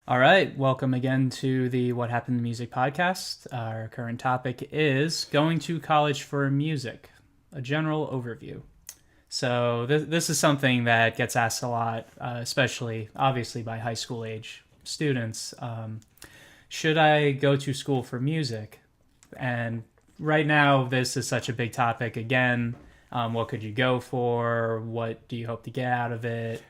All right, welcome again to the What Happened to Music podcast. Our current topic is going to college for music, a general overview. So, this is something that gets asked a lot, especially obviously by high school age students. Should I go to school for music? And right now, this is such a big topic. Again, what could you go for? What do you hope to get out of it?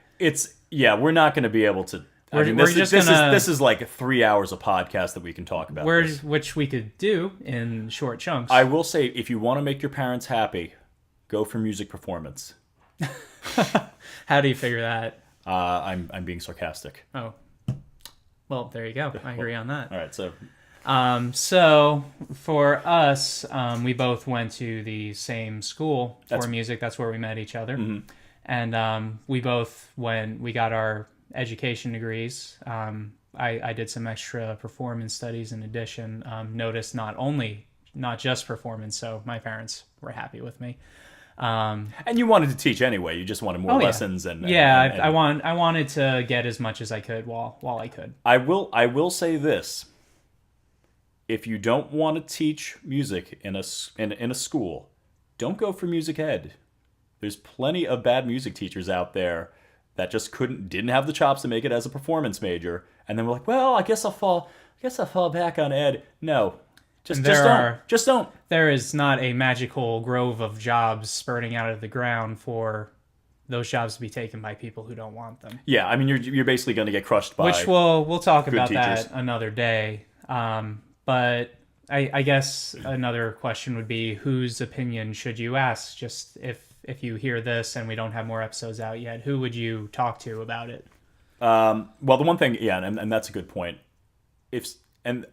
We're not going to be able to. This is like 3 hours of podcast that we can talk about. Which we could do in short chunks. I will say, if you want to make your parents happy, go for music performance. How do you figure that? I'm being sarcastic. Oh, well, there you go. I agree on that. All right, so So for us, we both went to the same school for music. That's where we met each other, and we both we got our education degrees. I did some extra performance studies in addition. Noticed not just performance, so my parents were happy with me. And you wanted to teach anyway. You just wanted more lessons, I wanted to get as much as I could while I could. I will say this: if you don't want to teach music in a school, don't go for music ed. There's plenty of bad music teachers out there that just didn't have the chops to make it as a performance major, and then we're like, well, I guess I'll fall back on ed. No, just don't. There is not a magical grove of jobs spurting out of the ground for those jobs to be taken by people who don't want them. Yeah, I mean, you're basically going to get crushed by. Which we'll talk about teachers. that another day. But I guess another question would be, whose opinion should you ask? Just if you hear this and we don't have more episodes out yet, who would you talk to about it? Well, the one thing, and that's a good point. I'm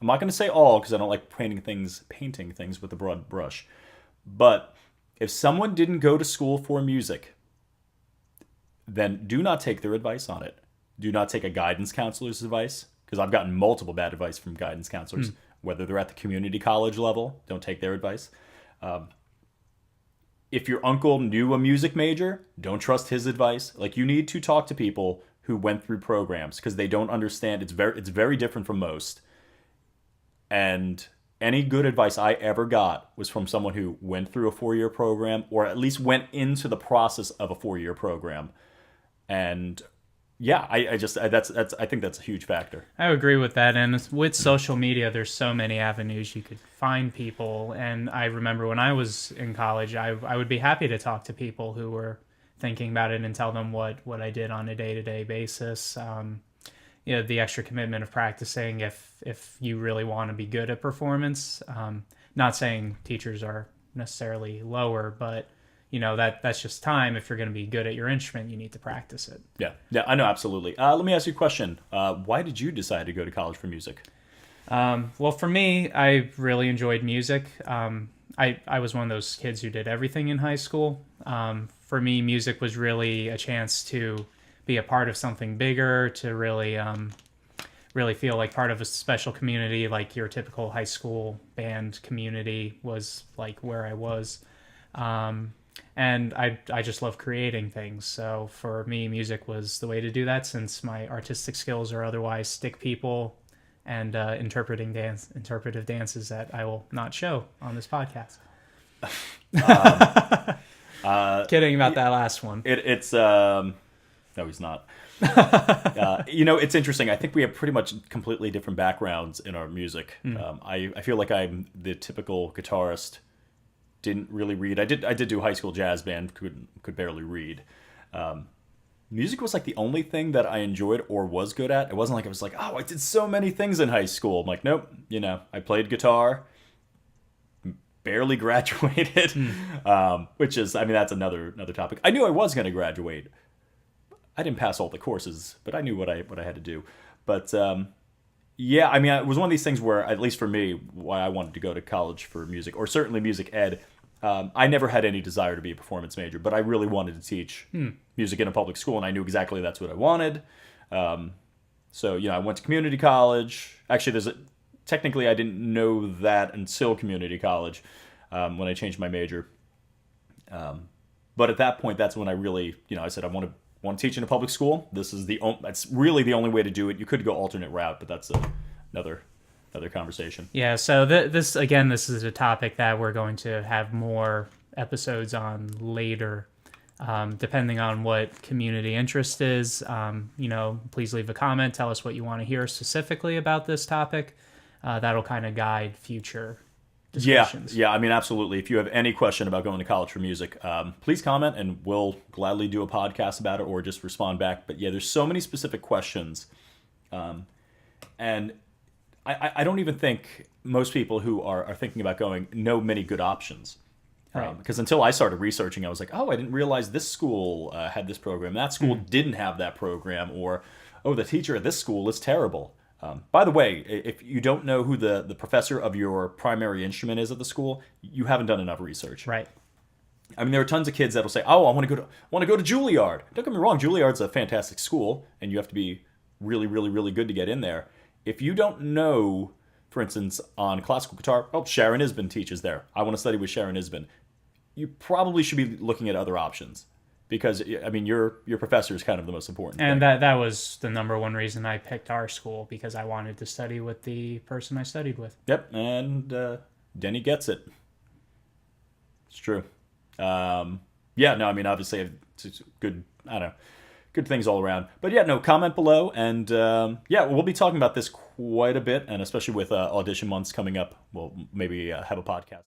not going to say all because I don't like painting things with a broad brush. But if someone didn't go to school for music, then do not take their advice on it. Do not take a guidance counselor's advice, because I've gotten multiple bad advice from guidance counselors, whether they're at the community college level. Don't take their advice. If your uncle knew a music major, don't trust his advice. Like, you need to talk to people who went through programs, because they don't understand. It's very different from most. And any good advice I ever got was from someone who went through a 4-year program, or at least went into the process of a 4-year program. And yeah, I think that's a huge factor. I agree with that. And with social media, there's so many avenues you could find people. And I remember when I was in college, I would be happy to talk to people who were thinking about it and tell them what I did on a day-to-day basis. The extra commitment of practicing if you really want to be good at performance. Not saying teachers are necessarily lower, but that's just time. If you're going to be good at your instrument, you need to practice it. Yeah, I know, absolutely. Let me ask you a question. Why did you decide to go to college for music? Well, for me, I really enjoyed music. I was one of those kids who did everything in high school. For me, music was really a chance to be a part of something bigger, to really feel like part of a special community, like your typical high school band community was like where I was. And I just love creating things. So for me, music was the way to do that, since my artistic skills are otherwise stick people and interpretive dances that I will not show on this podcast. Kidding about that last one. No, he's not. It's interesting. I think we have pretty much completely different backgrounds in our music. I feel like I'm the typical guitarist. Didn't really read. I did do high school jazz band. Could barely read. Music was like the only thing that I enjoyed or was good at. It wasn't like I was like, oh, I did so many things in high school. I'm like, nope. I played guitar. Barely graduated. Which is, that's another topic. I knew I was going to graduate. I didn't pass all the courses, but I knew what I had to do. But it was one of these things where, at least for me, why I wanted to go to college for music, or certainly music ed. I never had any desire to be a performance major, but I really wanted to teach music in a public school, and I knew exactly that's what I wanted. So I went to community college. Actually, technically I didn't know that until community college when I changed my major. But at that point, that's when I really, I said I want to want to teach in a public school, that's really the only way to do it. You could go alternate route, but that's another conversation. Yeah, so this is a topic that we're going to have more episodes on later, depending on what community interest is. Please leave a comment. Tell us what you want to hear specifically about this topic. That'll kind of guide future discussions. Yeah, I mean, absolutely. If you have any question about going to college for music, please comment, and we'll gladly do a podcast about it or just respond back. But yeah, there's so many specific questions, and I don't even think most people who are thinking about going know many good options. Right. Because until I started researching, I was like, oh, I didn't realize this school had this program. That school didn't have that program. Or, oh, the teacher at this school is terrible. By the way, if you don't know who the professor of your primary instrument is at the school, you haven't done enough research. Right. I mean, there are tons of kids that'll say, oh, I want to go to Juilliard. Don't get me wrong, Juilliard's a fantastic school, and you have to be really, really, really good to get in there. If you don't know, for instance, on classical guitar, oh, Sharon Isbin teaches there. I want to study with Sharon Isbin. You probably should be looking at other options because, I mean, your professor is kind of the most important And thing. that was the number one reason I picked our school, because I wanted to study with the person I studied with. Yep, and Denny gets it. It's true. Yeah, no, I mean, obviously, it's good, I don't know, good things all around. But yeah, no, comment below, and yeah, we'll be talking about this quite a bit, and especially with audition months coming up, we'll maybe have a podcast.